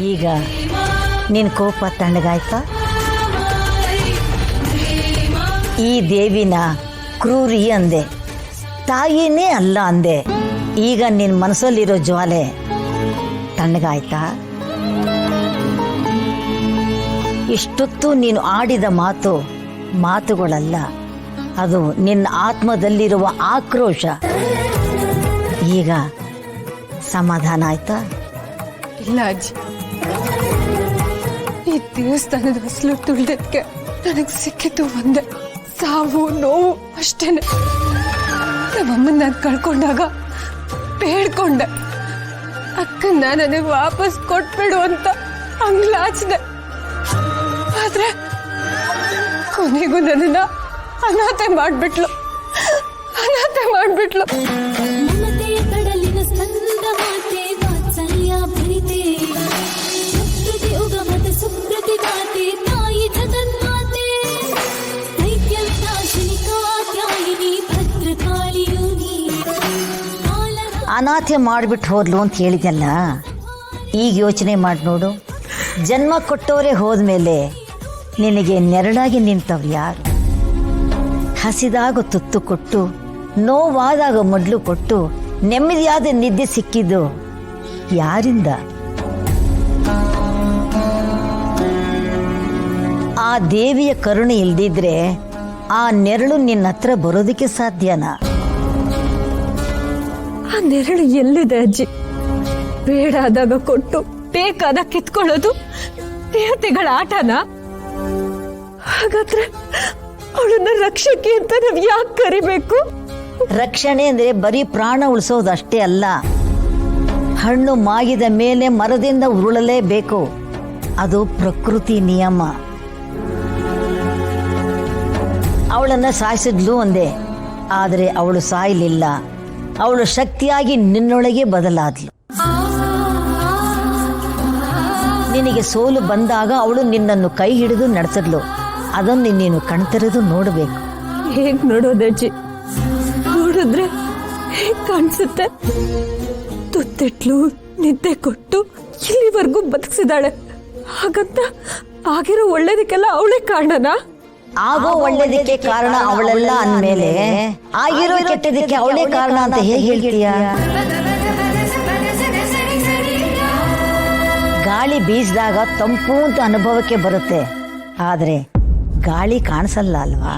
ಈಗ ನಿನ್ನ ಕೋಪ ತಣ್ಣಗಾಯ್ತಾ? ಈ ದೇವಿನ ಕ್ರೂರಿ ಅಂದೆ, ತಾಯಿನೇ ಅಲ್ಲ ಅಂದೆ. ಈಗ ನಿನ್ನ ಮನಸ್ಸಲ್ಲಿರೋ ಜ್ವಾಲೆ ತಣ್ಣಗಾಯ್ತಾ? ಇಷ್ಟೊತ್ತು ನೀನು ಆಡಿದ ಮಾತುಗಳಲ್ಲ, ಅದು ನಿನ್ನ ಆತ್ಮದಲ್ಲಿರುವ ಆಕ್ರೋಶ. ಈಗ ಸಮಾಧಾನ ಆಯ್ತಾ? ಇಲ್ಲ ಅಜ್ಜಿ, ಈ ದೇವಸ್ಥಾನದ ಹೊಸಲು ತುಳಿದಕ್ಕೆ ನನಗೆ ಸಿಕ್ಕಿತು ಒಂದೇ ಸಾವು ನೋವು ಅಷ್ಟೇನೆ. ನಮ್ಮಮ್ಮನ ನಾನು ಕಳ್ಕೊಂಡಾಗ ಬೇಡ್ಕೊಂಡೆ, ಅಕ್ಕನ್ನ ನನಗೆ ವಾಪಸ್ ಕೊಟ್ಬಿಡು ಅಂತ ಅಂಗ್ಲಾಚ್ದೆ. ಆದ್ರೆ ಕೊನೆಗೂ ನನ್ನನ್ನ ಅನಾಥೆ ಮಾಡ್ಬಿಟ್ಲು. ಅನಾಥೆ ಮಾಡಿಬಿಟ್ಟು ಹೋದ್ಲು ಅಂತ ಹೇಳಿದೆಲ್ಲ, ಈಗ ಯೋಚನೆ ಮಾಡಿ ನೋಡು. ಜನ್ಮ ಕೊಟ್ಟವರೇ ಹೋದ್ಮೇಲೆ ನಿನಗೆ ನೆರಳಾಗಿ ನಿಂತವ್ರು ಯಾರು? ಹಸಿದಾಗ ತುತ್ತು ಕೊಟ್ಟು, ನೋವಾದಾಗ ಮಡ್ಲು ಕೊಟ್ಟು, ನೆಮ್ಮದಿಯಾದ ನಿದ್ದೆ ಸಿಕ್ಕಿದ್ದು ಯಾರಿಂದ? ಆ ದೇವಿಯ ಕರುಣೆ ಇಲ್ದಿದ್ರೆ ಆ ನೆರಳು ನಿನ್ನ ಹತ್ರ ಬರೋದಕ್ಕೆ ಸಾಧ್ಯನಾ? ಆ ನೆರಳು ಎಲ್ಲಿದೆ ಅಜ್ಜಿ? ಬೇಡಾದಾಗ ಕೊಟ್ಟು ಬೇಕಾದ ಕಿತ್ಕೊಳ್ಳೋದು ದೇವತೆಗಳ ಆಟನ? ಹಾಗಾದ್ರೆ ಅವಳನ್ನ ರಕ್ಷಕಿ ಅಂತ ನಾವ್ ಯಾಕೆ ಕರಿಬೇಕು? ರಕ್ಷಣೆ ಅಂದ್ರೆ ಬರೀ ಪ್ರಾಣ ಉಳಿಸೋದಷ್ಟೇ ಅಲ್ಲ. ಹಣ್ಣು ಮಾಗಿದ ಮೇಲೆ ಮರದಿಂದ ಉರುಳಲೇಬೇಕು, ಅದು ಪ್ರಕೃತಿ ನಿಯಮ. ಅವಳನ್ನ ಸಾಯಿಸಿದ್ಲು ಒಂದೇ, ಆದರೆ ಅವಳು ಸಾಯಲಿಲ್ಲ. ಅವಳು ಶಕ್ತಿಯಾಗಿ ನಿನ್ನೊಳಗೆ ಬದಲಾದ್ಲು. ನಿನಗೆ ಸೋಲು ಬಂದಾಗ ಅವಳು ನಿನ್ನನ್ನು ಕೈ ಹಿಡಿದು ನಡೆಸಿದ್ಲು. ಅದನ್ನು ನೀನು ಕಣ್ತೆರೆದು ನೋಡಬೇಕು. ಹೇಗ್ ನೋಡೋದಜ್ಜಿ? ನೋಡಿದ್ರೆ ಹೇಗ್ ಕಾಣಿಸುತ್ತೆ? ತುತ್ತಿಟ್ಲು, ನಿದ್ದೆ ಕೊಟ್ಟು ಇಲ್ಲಿವರೆಗೂ ಬದುಕಿಸಿದಾಳೆ. ಹಾಗಂತ ಆಗಿರೋ ಒಳ್ಳೇದಕ್ಕೆಲ್ಲ ಅವಳೇ ಕಾರಣನಾ? ಆಗೋ ಒಳ್ಳೇದಕ್ಕೆ ಕಾರಣ ಅವಳೆಲ್ಲ ಅಂದ್ಮೇಲೆ ಆಗಿರೋ ಕೆಟ್ಟದಕ್ಕೆ ಅವಳೇ ಕಾರಣ ಅಂತ ಹೇಗೆ ಹೇಳ್ತೀಯ? ಗಾಳಿ ಬೀಸಿದಾಗ ತಂಪು ಅಂತ ಅನುಭವಕ್ಕೆ ಬರುತ್ತೆ, ಆದ್ರೆ ಗಾಳಿ ಕಾಣಿಸಲ್ಲ ಅಲ್ವಾ?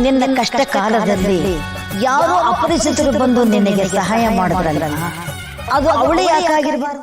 ನಿನ್ನ ಕಷ್ಟ ಕಾಲದಲ್ಲಿ ಯಾರೋ ಅಪರಿಚಿತರು ಬಂದು ನಿನಗೆ ಸಹಾಯ ಮಾಡಿದ್ರಲ್ಲ, ಅದು ಅವಳೇ ಯಾಕಾಗಿರ್ಬಾರ್ದು?